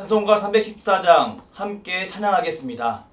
찬송가 314장 함께 찬양하겠습니다.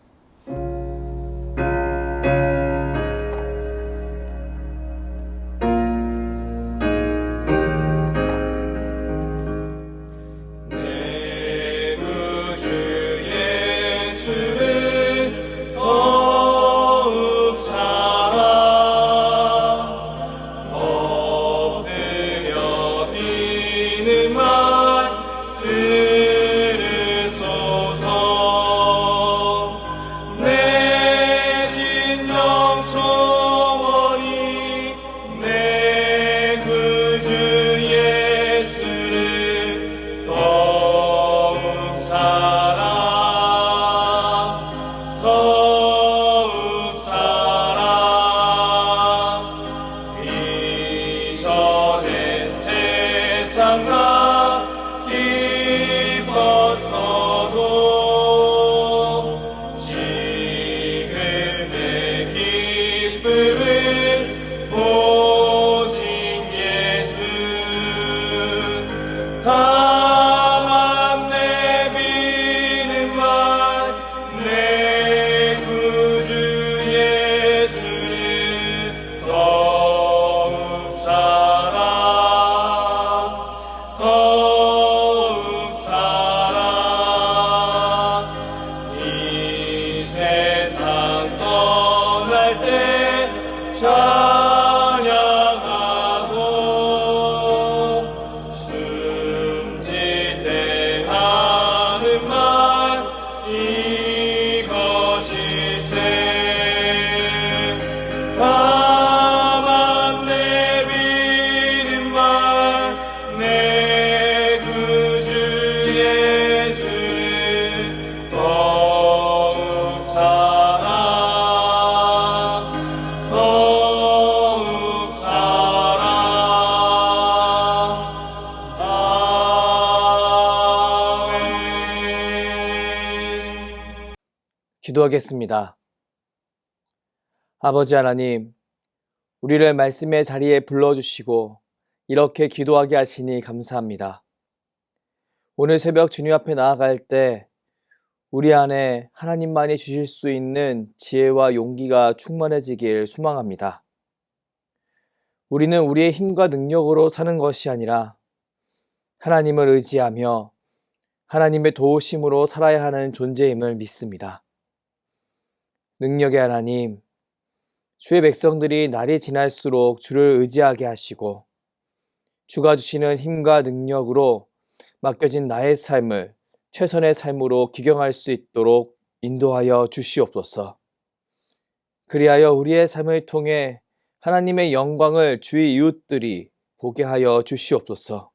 기도하겠습니다. 아버지 하나님, 우리를 말씀의 자리에 불러주시고 이렇게 기도하게 하시니 감사합니다. 오늘 새벽 주님 앞에 나아갈 때 우리 안에 하나님만이 주실 수 있는 지혜와 용기가 충만해지길 소망합니다. 우리는 우리의 힘과 능력으로 사는 것이 아니라 하나님을 의지하며 하나님의 도우심으로 살아야 하는 존재임을 믿습니다. 능력의 하나님, 주의 백성들이 날이 지날수록 주를 의지하게 하시고 주가 주시는 힘과 능력으로 맡겨진 나의 삶을 최선의 삶으로 기경할 수 있도록 인도하여 주시옵소서. 그리하여 우리의 삶을 통해 하나님의 영광을 주의 이웃들이 보게 하여 주시옵소서.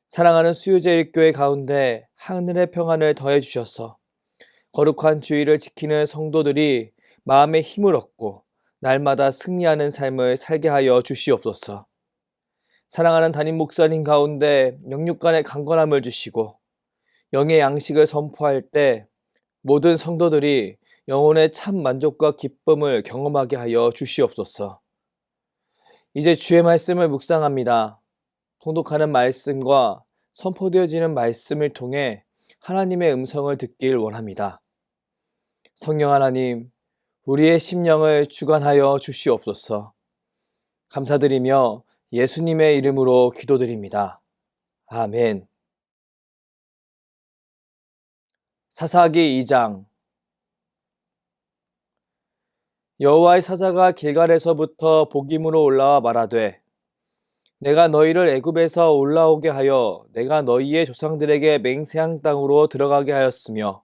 사랑하는 수유제일교회 가운데 하늘의 평안을 더해 주셔서 거룩한 주의를 지키는 성도들이 마음의 힘을 얻고 날마다 승리하는 삶을 살게 하여 주시옵소서. 사랑하는 담임 목사님 가운데 영육 간의 강건함을 주시고 영의 양식을 선포할 때 모든 성도들이 영혼의 참 만족과 기쁨을 경험하게 하여 주시옵소서. 이제 주의 말씀을 묵상합니다. 통독하는 말씀과 선포되어지는 말씀을 통해 하나님의 음성을 듣길 원합니다. 성령 하나님, 우리의 심령을 주관하여 주시옵소서. 감사드리며 예수님의 이름으로 기도드립니다. 아멘. 사사기 2장. 여호와의 사자가 길갈에서부터 복임으로 올라와 말하되 내가 너희를 애굽에서 올라오게 하여 내가 너희의 조상들에게 맹세한 땅으로 들어가게 하였으며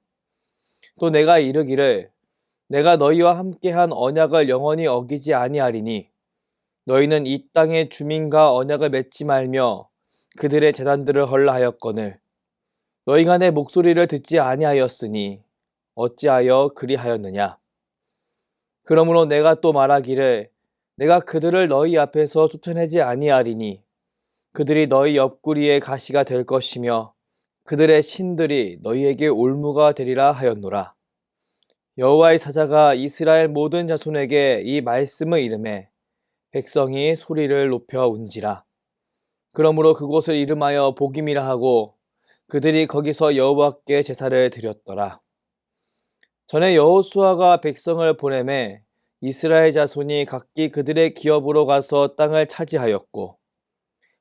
또 내가 이르기를 내가 너희와 함께한 언약을 영원히 어기지 아니하리니 너희는 이 땅의 주민과 언약을 맺지 말며 그들의 제단들을 헐라하였거늘 너희가 내 목소리를 듣지 아니하였으니 어찌하여 그리하였느냐. 그러므로 내가 또 말하기를 내가 그들을 너희 앞에서 쫓아내지 아니하리니 그들이 너희 옆구리의 가시가 될 것이며 그들의 신들이 너희에게 올무가 되리라 하였노라. 여호와의 사자가 이스라엘 모든 자손에게 이 말씀을 이르매 백성이 소리를 높여 운지라. 그러므로 그곳을 이름하여 복임이라 하고 그들이 거기서 여호와께 제사를 드렸더라. 전에 여호수아가 백성을 보내매 이스라엘 자손이 각기 그들의 기업으로 가서 땅을 차지하였고,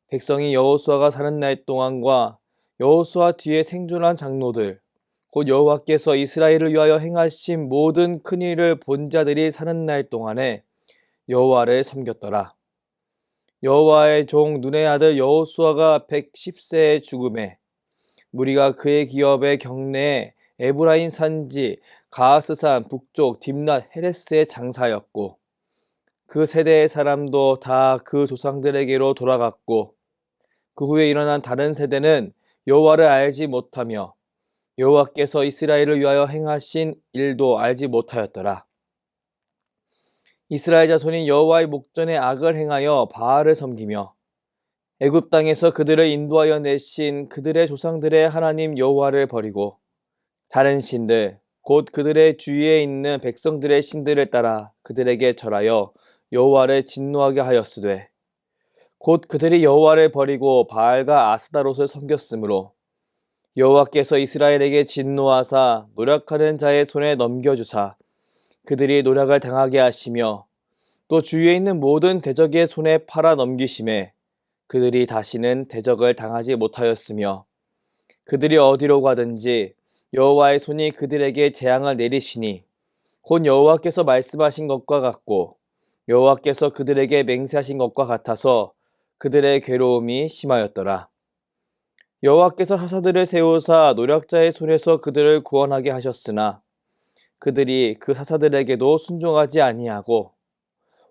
백성이 여호수아가 사는 날 동안과 여호수아 뒤에 생존한 장로들, 곧 여호와께서 이스라엘을 위하여 행하신 모든 큰 일을 본 자들이 사는 날 동안에 여호와를 섬겼더라. 여호와의 종 눈의 아들 여호수아가 110세에 죽음에 무리가 그의 기업의 경내에 에브라임 산지 가하스산 북쪽 딥낫 헤레스의 장사였고, 그 세대의 사람도 다 그 조상들에게로 돌아갔고, 그 후에 일어난 다른 세대는 여호와를 알지 못하며 여호와께서 이스라엘을 위하여 행하신 일도 알지 못하였더라. 이스라엘 자손이 여호와의 목전에 악을 행하여 바알을 섬기며 애굽 땅에서 그들을 인도하여 내신 그들의 조상들의 하나님 여호와를 버리고 다른 신들 곧 그들의 주위에 있는 백성들의 신들을 따라 그들에게 절하여 여호와를 진노하게 하였으되, 곧 그들이 여호와를 버리고 바알과 아스다롯을 섬겼으므로 여호와께서 이스라엘에게 진노하사 노력하는 자의 손에 넘겨주사 그들이 노력을 당하게 하시며, 또 주위에 있는 모든 대적의 손에 팔아 넘기심에 그들이 다시는 대적을 당하지 못하였으며, 그들이 어디로 가든지 여호와의 손이 그들에게 재앙을 내리시니 곧 여호와께서 말씀하신 것과 같고 여호와께서 그들에게 맹세하신 것과 같아서 그들의 괴로움이 심하였더라. 여호와께서 사사들을 세우사 노력자의 손에서 그들을 구원하게 하셨으나 그들이 그 사사들에게도 순종하지 아니하고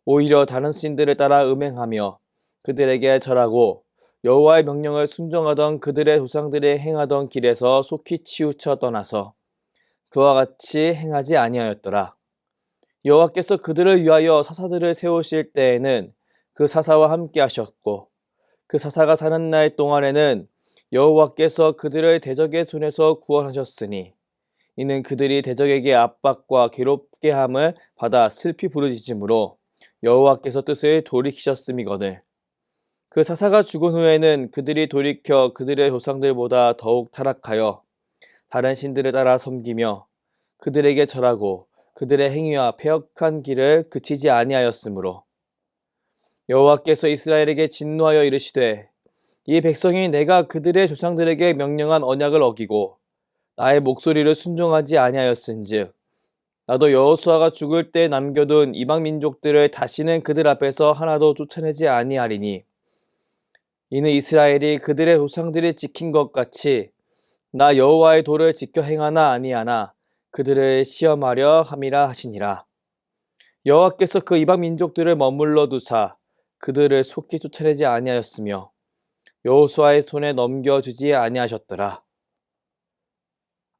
오히려 다른 신들을 따라 음행하며 그들에게 절하고 여호와의 명령을 순종하던 그들의 조상들이 행하던 길에서 속히 치우쳐 떠나서 그와 같이 행하지 아니하였더라. 여호와께서 그들을 위하여 사사들을 세우실 때에는 그 사사와 함께 하셨고, 그 사사가 사는 날 동안에는 여호와께서 그들을 대적의 손에서 구원하셨으니, 이는 그들이 대적에게 압박과 괴롭게 함을 받아 슬피 부르짖음으로 여호와께서 뜻을 돌이키셨음이거늘. 그 사사가 죽은 후에는 그들이 돌이켜 그들의 조상들보다 더욱 타락하여 다른 신들을 따라 섬기며 그들에게 절하고 그들의 행위와 패역한 길을 그치지 아니하였으므로 여호와께서 이스라엘에게 진노하여 이르시되, 이 백성이 내가 그들의 조상들에게 명령한 언약을 어기고 나의 목소리를 순종하지 아니하였은즉 나도 여호수아가 죽을 때 남겨둔 이방 민족들을 다시는 그들 앞에서 하나도 쫓아내지 아니하리니, 이는 이스라엘이 그들의 조상들이 지킨 것 같이 나 여호와의 도를 지켜 행하나 아니하나 그들을 시험하려 함이라 하시니라. 여호와께서 그 이방 민족들을 머물러 두사 그들을 속히 쫓아내지 아니하였으며 여호수아의 손에 넘겨주지 아니하셨더라.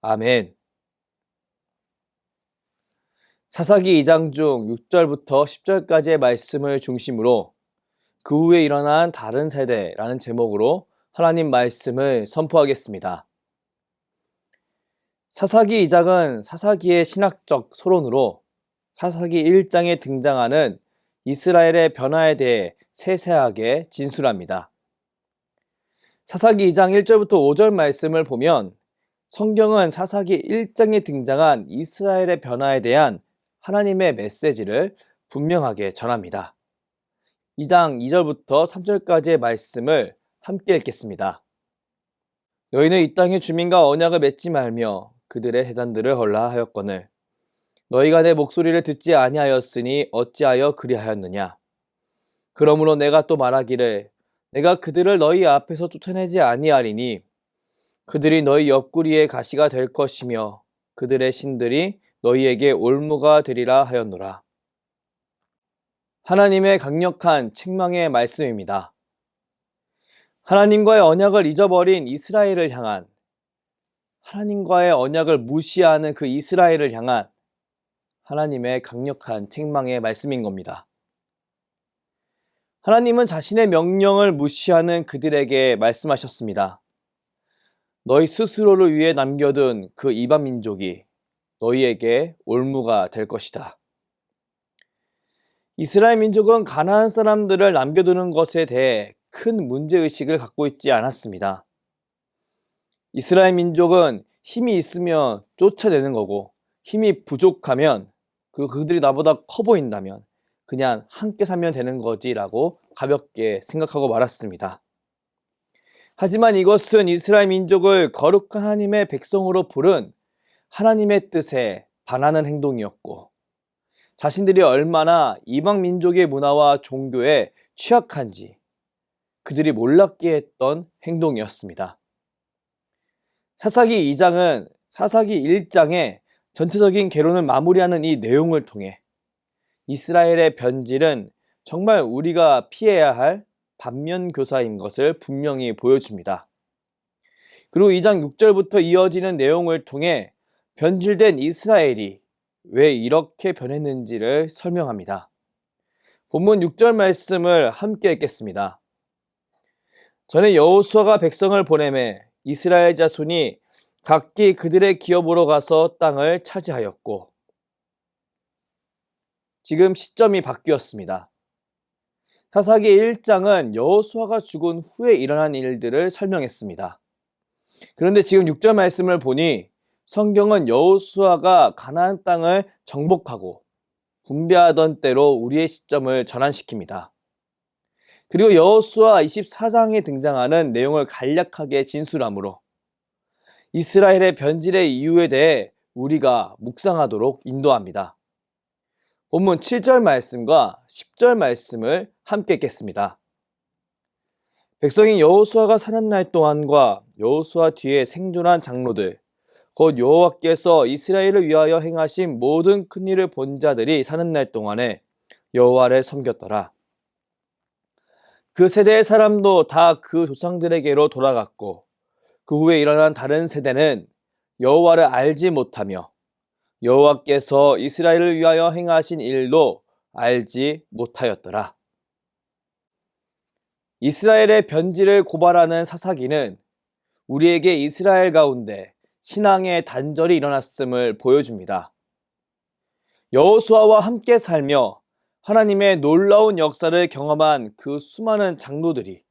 아멘. 사사기 2장 중 6절부터 10절까지의 말씀을 중심으로 그 후에 일어난 다른 세대라는 제목으로 하나님 말씀을 선포하겠습니다. 사사기 2장은 사사기의 신학적 서론으로 사사기 1장에 등장하는 이스라엘의 변화에 대해 세세하게 진술합니다. 사사기 2장 1절부터 5절 말씀을 보면 성경은 사사기 1장에 등장한 이스라엘의 변화에 대한 하나님의 메시지를 분명하게 전합니다. 2장 2절부터 3절까지의 말씀을 함께 읽겠습니다. 너희는 이 땅의 주민과 언약을 맺지 말며 그들의 제단들을 헐라 하였거늘 너희가 내 목소리를 듣지 아니하였으니 어찌하여 그리하였느냐. 그러므로 내가 또 말하기를 내가 그들을 너희 앞에서 쫓아내지 아니하리니 그들이 너희 옆구리의 가시가 될 것이며 그들의 신들이 너희에게 올무가 되리라 하였노라. 하나님의 강력한 책망의 말씀입니다. 하나님과의 언약을 잊어버린 이스라엘을 향한, 하나님과의 언약을 무시하는 그 이스라엘을 향한 하나님의 강력한 책망의 말씀인 겁니다. 하나님은 자신의 명령을 무시하는 그들에게 말씀하셨습니다. 너희 스스로를 위해 남겨둔 그 이방 민족이 너희에게 올무가 될 것이다. 이스라엘 민족은 가나안 사람들을 남겨두는 것에 대해 큰 문제의식을 갖고 있지 않았습니다. 이스라엘 민족은 힘이 있으면 쫓아내는 거고 힘이 부족하면 그리고 그들이 나보다 커 보인다면 그냥 함께 살면 되는 거지라고 가볍게 생각하고 말았습니다. 하지만 이것은 이스라엘 민족을 거룩한 하나님의 백성으로 부른 하나님의 뜻에 반하는 행동이었고 자신들이 얼마나 이방 민족의 문화와 종교에 취약한지 그들이 몰랐게 했던 행동이었습니다. 사사기 2장은 사사기 1장의 전체적인 개론을 마무리하는 이 내용을 통해 이스라엘의 변질은 정말 우리가 피해야 할 반면교사인 것을 분명히 보여줍니다. 그리고 2장 6절부터 이어지는 내용을 통해 변질된 이스라엘이 왜 이렇게 변했는지를 설명합니다. 본문 6절 말씀을 함께 읽겠습니다. 전에 여호수아가 백성을 보내매 이스라엘 자손이 각기 그들의 기업으로 가서 땅을 차지하였고 지금 시점이 바뀌었습니다. 사사기 1장은 여호수아가 죽은 후에 일어난 일들을 설명했습니다. 그런데 지금 6절 말씀을 보니 성경은 여호수아가 가나안 땅을 정복하고 분배하던 때로 우리의 시점을 전환시킵니다. 그리고 여호수아 24장에 등장하는 내용을 간략하게 진술하므로 이스라엘의 변질의 이유에 대해 우리가 묵상하도록 인도합니다. 본문 7절 말씀과 10절 말씀을 함께 읽겠습니다. 백성이 여호수아가 사는 날 동안과 여호수아 뒤에 생존한 장로들 곧 여호와께서 이스라엘을 위하여 행하신 모든 큰 일을 본 자들이 사는 날 동안에 여호와를 섬겼더라. 그 세대의 사람도 다 그 조상들에게로 돌아갔고 그 후에 일어난 다른 세대는 여호와를 알지 못하며 여호와께서 이스라엘을 위하여 행하신 일도 알지 못하였더라. 이스라엘의 변질을 고발하는 사사기는 우리에게 이스라엘 가운데 신앙의 단절이 일어났음을 보여줍니다. 여호수아와 함께 살며 하나님의 놀라운 역사를 경험한 그 수많은 장로들이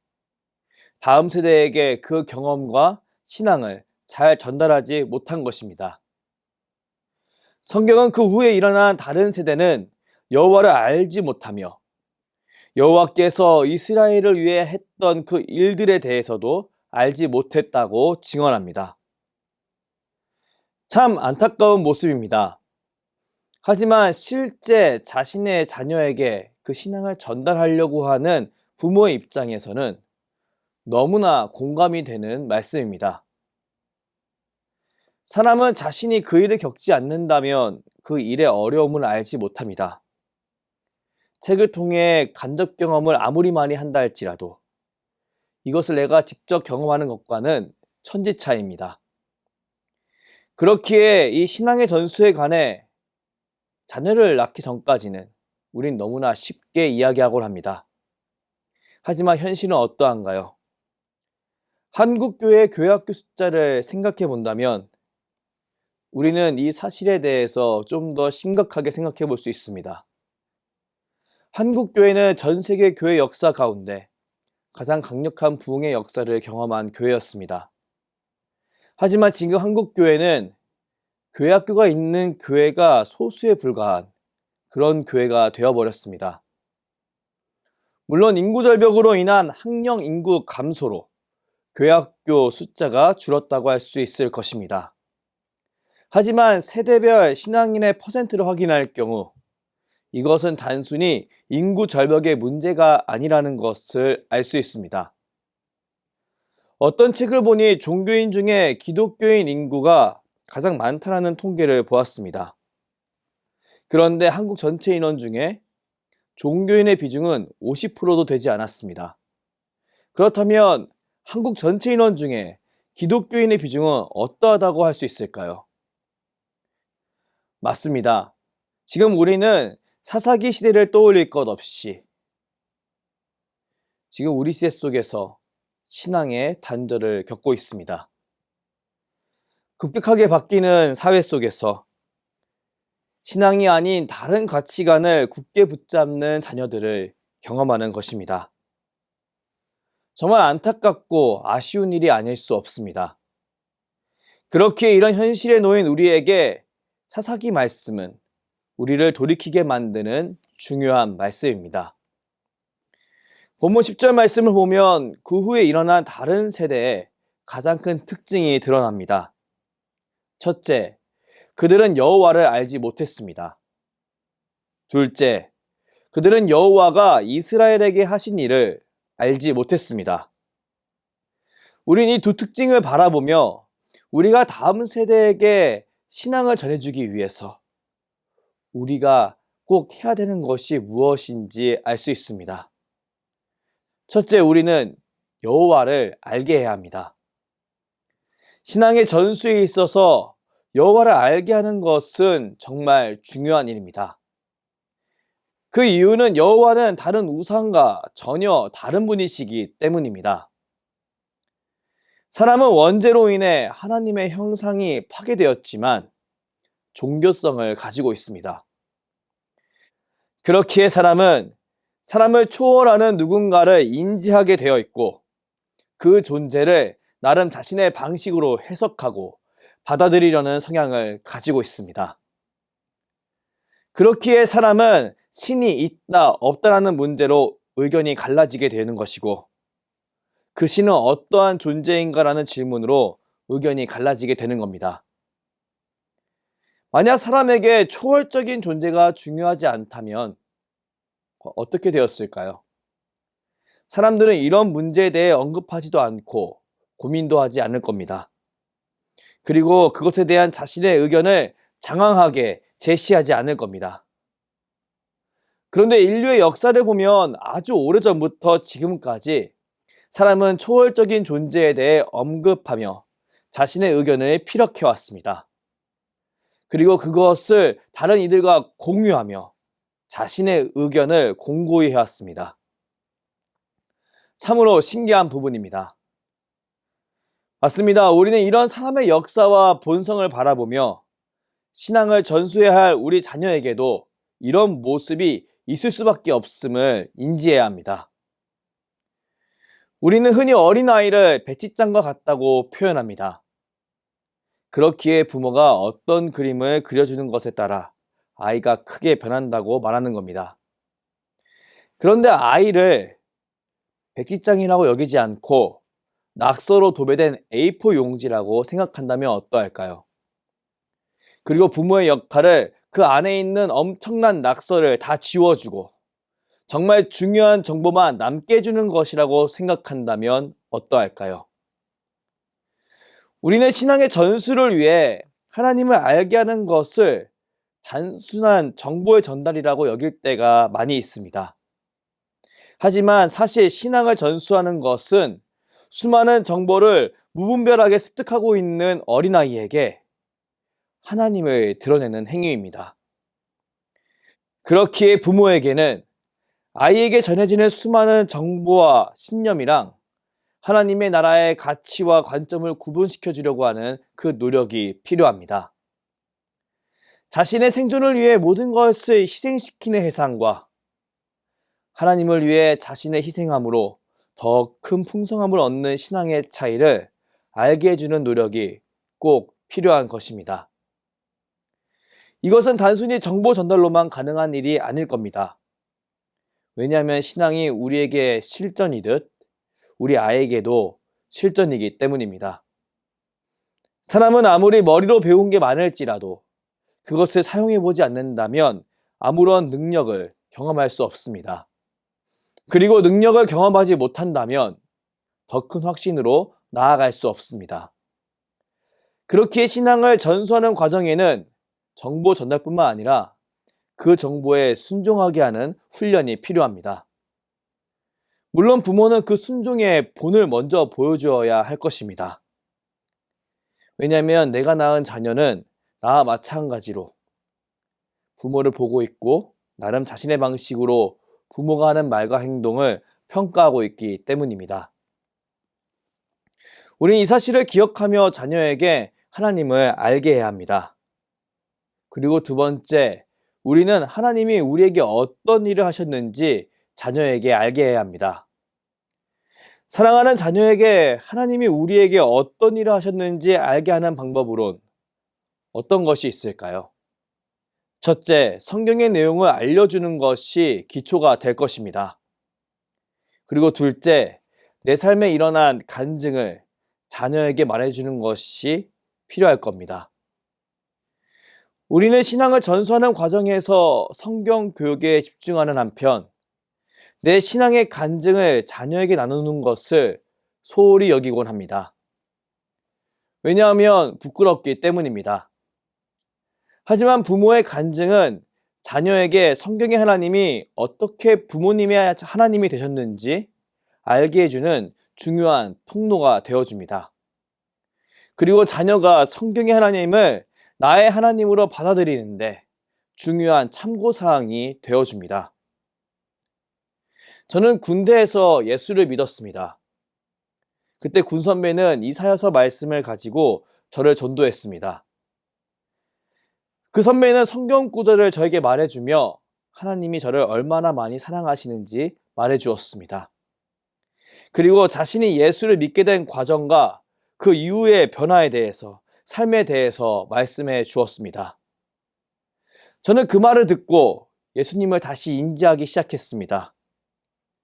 다음 세대에게 그 경험과 신앙을 잘 전달하지 못한 것입니다. 성경은 그 후에 일어난 다른 세대는 여호와를 알지 못하며 여호와께서 이스라엘을 위해 했던 그 일들에 대해서도 알지 못했다고 증언합니다. 참 안타까운 모습입니다. 하지만 실제 자신의 자녀에게 그 신앙을 전달하려고 하는 부모의 입장에서는 너무나 공감이 되는 말씀입니다. 사람은 자신이 그 일을 겪지 않는다면 그 일의 어려움을 알지 못합니다. 책을 통해 간접 경험을 아무리 많이 한다 할지라도 이것을 내가 직접 경험하는 것과는 천지차이입니다. 그렇기에 이 신앙의 전수에 관해 자녀를 낳기 전까지는 우린 너무나 쉽게 이야기하곤 합니다. 하지만 현실은 어떠한가요? 한국교회 교회학교 숫자를 생각해 본다면 우리는 이 사실에 대해서 좀 더 심각하게 생각해 볼 수 있습니다. 한국교회는 전 세계 교회 역사 가운데 가장 강력한 부흥의 역사를 경험한 교회였습니다. 하지만 지금 한국교회는 교회학교가 있는 교회가 소수에 불과한 그런 교회가 되어버렸습니다. 물론 인구 절벽으로 인한 학령 인구 감소로 교회학교 숫자가 줄었다고 할 수 있을 것입니다. 하지만 세대별 신앙인의 퍼센트를 확인할 경우 이것은 단순히 인구 절벽의 문제가 아니라는 것을 알 수 있습니다. 어떤 책을 보니 종교인 중에 기독교인 인구가 가장 많다는 통계를 보았습니다. 그런데 한국 전체 인원 중에 종교인의 비중은 50%도 되지 않았습니다. 그렇다면 한국 전체 인원 중에 기독교인의 비중은 어떠하다고 할 수 있을까요? 맞습니다. 지금 우리는 사사기 시대를 떠올릴 것 없이 지금 우리 시대 속에서 신앙의 단절을 겪고 있습니다. 급격하게 바뀌는 사회 속에서 신앙이 아닌 다른 가치관을 굳게 붙잡는 자녀들을 경험하는 것입니다. 정말 안타깝고 아쉬운 일이 아닐 수 없습니다. 그렇게 이런 현실에 놓인 우리에게 사사기 말씀은 우리를 돌이키게 만드는 중요한 말씀입니다. 본문 10절 말씀을 보면 그 후에 일어난 다른 세대의 가장 큰 특징이 드러납니다. 첫째, 그들은 여호와를 알지 못했습니다. 둘째, 그들은 여호와가 이스라엘에게 하신 일을 알지 못했습니다. 우린 이 두 특징을 바라보며 우리가 다음 세대에게 신앙을 전해주기 위해서 우리가 꼭 해야 되는 것이 무엇인지 알 수 있습니다. 첫째, 우리는 여호와를 알게 해야 합니다. 신앙의 전수에 있어서 여호와를 알게 하는 것은 정말 중요한 일입니다. 그 이유는 여호와는 다른 우상과 전혀 다른 분이시기 때문입니다. 사람은 원죄로 인해 하나님의 형상이 파괴되었지만 종교성을 가지고 있습니다. 그렇기에 사람은 사람을 초월하는 누군가를 인지하게 되어 있고 그 존재를 나름 자신의 방식으로 해석하고 받아들이려는 성향을 가지고 있습니다. 그렇기에 사람은 신이 있다 없다라는 문제로 의견이 갈라지게 되는 것이고 그 신은 어떠한 존재인가라는 질문으로 의견이 갈라지게 되는 겁니다. 만약 사람에게 초월적인 존재가 중요하지 않다면 어떻게 되었을까요? 사람들은 이런 문제에 대해 언급하지도 않고 고민도 하지 않을 겁니다. 그리고 그것에 대한 자신의 의견을 장황하게 제시하지 않을 겁니다. 그런데 인류의 역사를 보면 아주 오래전부터 지금까지 사람은 초월적인 존재에 대해 언급하며 자신의 의견을 피력해 왔습니다. 그리고 그것을 다른 이들과 공유하며 자신의 의견을 공고히 해왔습니다. 참으로 신기한 부분입니다. 맞습니다. 우리는 이런 사람의 역사와 본성을 바라보며 신앙을 전수해야 할 우리 자녀에게도 이런 모습이 있을 수밖에 없음을 인지해야 합니다. 우리는 흔히 어린아이를 배티장과 같다고 표현합니다. 그렇기에 부모가 어떤 그림을 그려주는 것에 따라 아이가 크게 변한다고 말하는 겁니다. 그런데 아이를 백지장이라고 여기지 않고 낙서로 도배된 A4 용지라고 생각한다면 어떠할까요? 그리고 부모의 역할을 그 안에 있는 엄청난 낙서를 다 지워주고 정말 중요한 정보만 남게 해주는 것이라고 생각한다면 어떠할까요? 우리는 신앙의 전수를 위해 하나님을 알게 하는 것을 단순한 정보의 전달이라고 여길 때가 많이 있습니다. 하지만 사실 신앙을 전수하는 것은 수많은 정보를 무분별하게 습득하고 있는 어린아이에게 하나님을 드러내는 행위입니다. 그렇기에 부모에게는 아이에게 전해지는 수많은 정보와 신념이랑 하나님의 나라의 가치와 관점을 구분시켜 주려고 하는 그 노력이 필요합니다. 자신의 생존을 위해 모든 것을 희생시키는 해상과 하나님을 위해 자신의 희생함으로 더 큰 풍성함을 얻는 신앙의 차이를 알게 해주는 노력이 꼭 필요한 것입니다. 이것은 단순히 정보 전달로만 가능한 일이 아닐 겁니다. 왜냐하면 신앙이 우리에게 실전이듯 우리 아이에게도 실전이기 때문입니다. 사람은 아무리 머리로 배운 게 많을지라도 그것을 사용해보지 않는다면 아무런 능력을 경험할 수 없습니다. 그리고 능력을 경험하지 못한다면 더 큰 확신으로 나아갈 수 없습니다. 그렇게 신앙을 전수하는 과정에는 정보 전달뿐만 아니라 그 정보에 순종하게 하는 훈련이 필요합니다. 물론 부모는 그 순종의 본을 먼저 보여주어야 할 것입니다. 왜냐하면 내가 낳은 자녀는 나와 마찬가지로 부모를 보고 있고 나름 자신의 방식으로 부모가 하는 말과 행동을 평가하고 있기 때문입니다. 우린 이 사실을 기억하며 자녀에게 하나님을 알게 해야 합니다. 그리고 두 번째, 우리는 하나님이 우리에게 어떤 일을 하셨는지 자녀에게 알게 해야 합니다. 사랑하는 자녀에게 하나님이 우리에게 어떤 일을 하셨는지 알게 하는 방법으론 어떤 것이 있을까요? 첫째, 성경의 내용을 알려주는 것이 기초가 될 것입니다. 그리고 둘째, 내 삶에 일어난 간증을 자녀에게 말해주는 것이 필요할 겁니다. 우리는 신앙을 전수하는 과정에서 성경 교육에 집중하는 한편, 내 신앙의 간증을 자녀에게 나누는 것을 소홀히 여기곤 합니다. 왜냐하면 부끄럽기 때문입니다. 하지만 부모의 간증은 자녀에게 성경의 하나님이 어떻게 부모님의 하나님이 되셨는지 알게 해주는 중요한 통로가 되어줍니다. 그리고 자녀가 성경의 하나님을 나의 하나님으로 받아들이는데 중요한 참고사항이 되어줍니다. 저는 군대에서 예수를 믿었습니다. 그때 군 선배는 이사야서 말씀을 가지고 저를 전도했습니다. 그 선배는 성경 구절을 저에게 말해주며 하나님이 저를 얼마나 많이 사랑하시는지 말해주었습니다. 그리고 자신이 예수를 믿게 된 과정과 그 이후의 변화에 대해서, 삶에 대해서 말씀해 주었습니다. 저는 그 말을 듣고 예수님을 다시 인지하기 시작했습니다.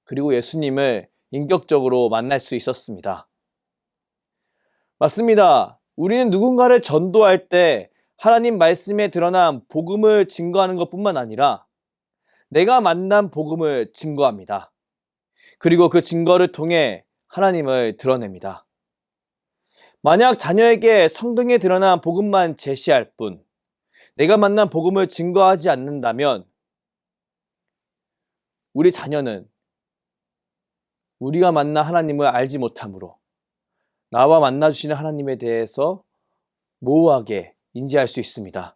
그리고 예수님을 인격적으로 만날 수 있었습니다. 맞습니다. 우리는 누군가를 전도할 때 하나님 말씀에 드러난 복음을 증거하는 것뿐만 아니라 내가 만난 복음을 증거합니다. 그리고 그 증거를 통해 하나님을 드러냅니다. 만약 자녀에게 성경에 드러난 복음만 제시할 뿐 내가 만난 복음을 증거하지 않는다면 우리 자녀는 우리가 만난 하나님을 알지 못하므로 나와 만나주시는 하나님에 대해서 모호하게 인지할 수 있습니다.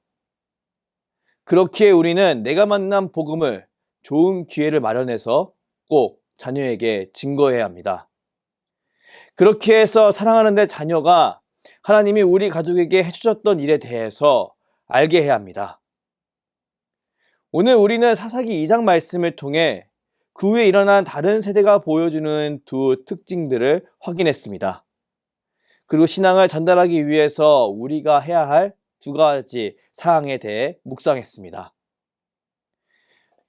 그렇기에 우리는 내가 만난 복음을 좋은 기회를 마련해서 꼭 자녀에게 증거해야 합니다. 그렇게 해서 사랑하는 내 자녀가 하나님이 우리 가족에게 해주셨던 일에 대해서 알게 해야 합니다. 오늘 우리는 사사기 2장 말씀을 통해 그 후에 일어난 다른 세대가 보여주는 두 특징들을 확인했습니다. 그리고 신앙을 전달하기 위해서 우리가 해야 할 두 가지 사항에 대해 묵상했습니다.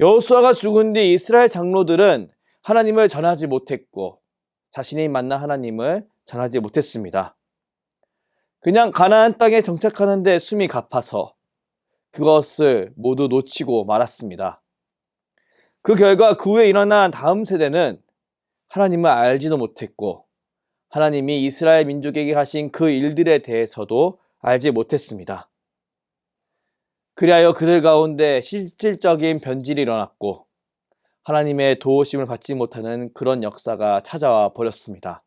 여호수아가 죽은 뒤 이스라엘 장로들은 하나님을 전하지 못했고 자신이 만난 하나님을 전하지 못했습니다. 그냥 가나안 땅에 정착하는데 숨이 가파서 그것을 모두 놓치고 말았습니다. 그 결과 그 후에 일어난 다음 세대는 하나님을 알지도 못했고 하나님이 이스라엘 민족에게 하신 그 일들에 대해서도 알지 못했습니다. 그리하여 그들 가운데 실질적인 변질이 일어났고 하나님의 도우심을 받지 못하는 그런 역사가 찾아와 버렸습니다.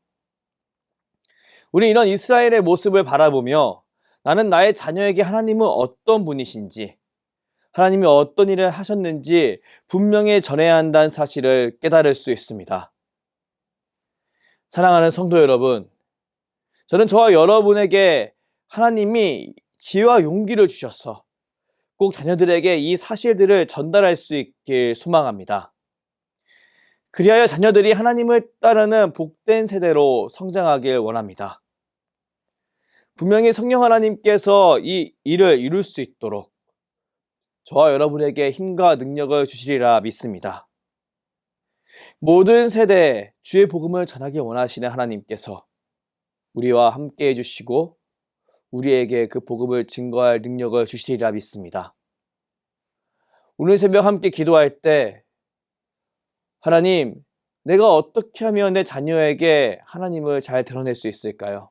우리 이런 이스라엘의 모습을 바라보며 나는 나의 자녀에게 하나님은 어떤 분이신지 하나님이 어떤 일을 하셨는지 분명히 전해야 한다는 사실을 깨달을 수 있습니다. 사랑하는 성도 여러분, 저는 저와 여러분에게 하나님이 지혜와 용기를 주셔서 꼭 자녀들에게 이 사실들을 전달할 수 있길 소망합니다. 그리하여 자녀들이 하나님을 따르는 복된 세대로 성장하길 원합니다. 분명히 성령 하나님께서 이 일을 이룰 수 있도록 저와 여러분에게 힘과 능력을 주시리라 믿습니다. 모든 세대에 주의 복음을 전하기 원하시는 하나님께서 우리와 함께 해주시고 우리에게 그 복음을 증거할 능력을 주시리라 믿습니다. 오늘 새벽 함께 기도할 때 하나님, 내가 어떻게 하면 내 자녀에게 하나님을 잘 드러낼 수 있을까요?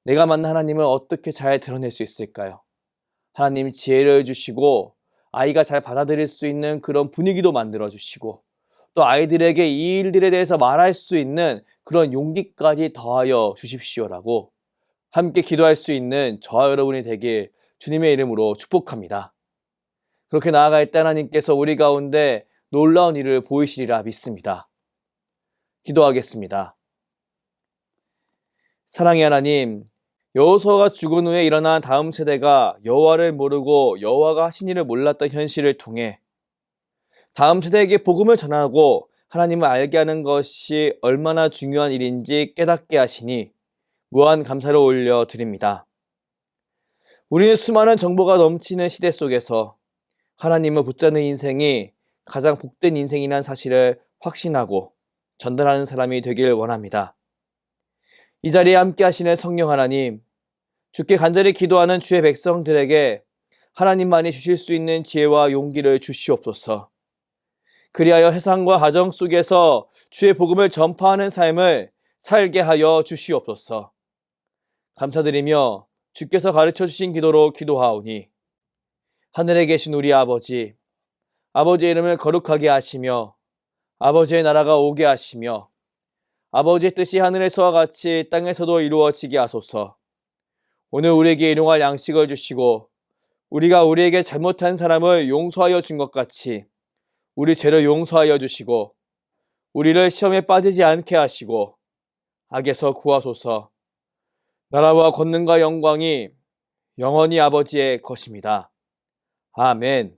내가 만난 하나님을 어떻게 잘 드러낼 수 있을까요? 하나님 지혜를 주시고 아이가 잘 받아들일 수 있는 그런 분위기도 만들어 주시고 또 아이들에게 이 일들에 대해서 말할 수 있는 그런 용기까지 더하여 주십시오라고 함께 기도할 수 있는 저와 여러분이 되길 주님의 이름으로 축복합니다. 그렇게 나아갈 때 하나님께서 우리 가운데 놀라운 일을 보이시리라 믿습니다. 기도하겠습니다. 사랑의 하나님, 여호수아가 죽은 후에 일어난 다음 세대가 여호와를 모르고 여호와가 하신 일을 몰랐던 현실을 통해 다음 세대에게 복음을 전하고 하나님을 알게 하는 것이 얼마나 중요한 일인지 깨닫게 하시니 무한 감사를 올려드립니다. 우리는 수많은 정보가 넘치는 시대 속에서 하나님을 붙잡는 인생이 가장 복된 인생이라는 사실을 확신하고 전달하는 사람이 되길 원합니다. 이 자리에 함께 하시는 성령 하나님, 주께 간절히 기도하는 주의 백성들에게 하나님만이 주실 수 있는 지혜와 용기를 주시옵소서. 그리하여 세상과 가정 속에서 주의 복음을 전파하는 삶을 살게 하여 주시옵소서. 감사드리며 주께서 가르쳐 주신 기도로 기도하오니 하늘에 계신 우리 아버지, 아버지의 이름을 거룩하게 하시며 아버지의 나라가 오게 하시며 아버지의 뜻이 하늘에서와 같이 땅에서도 이루어지게 하소서. 오늘 우리에게 일용할 양식을 주시고 우리가 우리에게 잘못한 사람을 용서하여 준 것 같이 우리 죄를 용서하여 주시고 우리를 시험에 빠지지 않게 하시고 악에서 구하소서. 나라와 권능과 영광이 영원히 아버지의 것입니다. 아멘.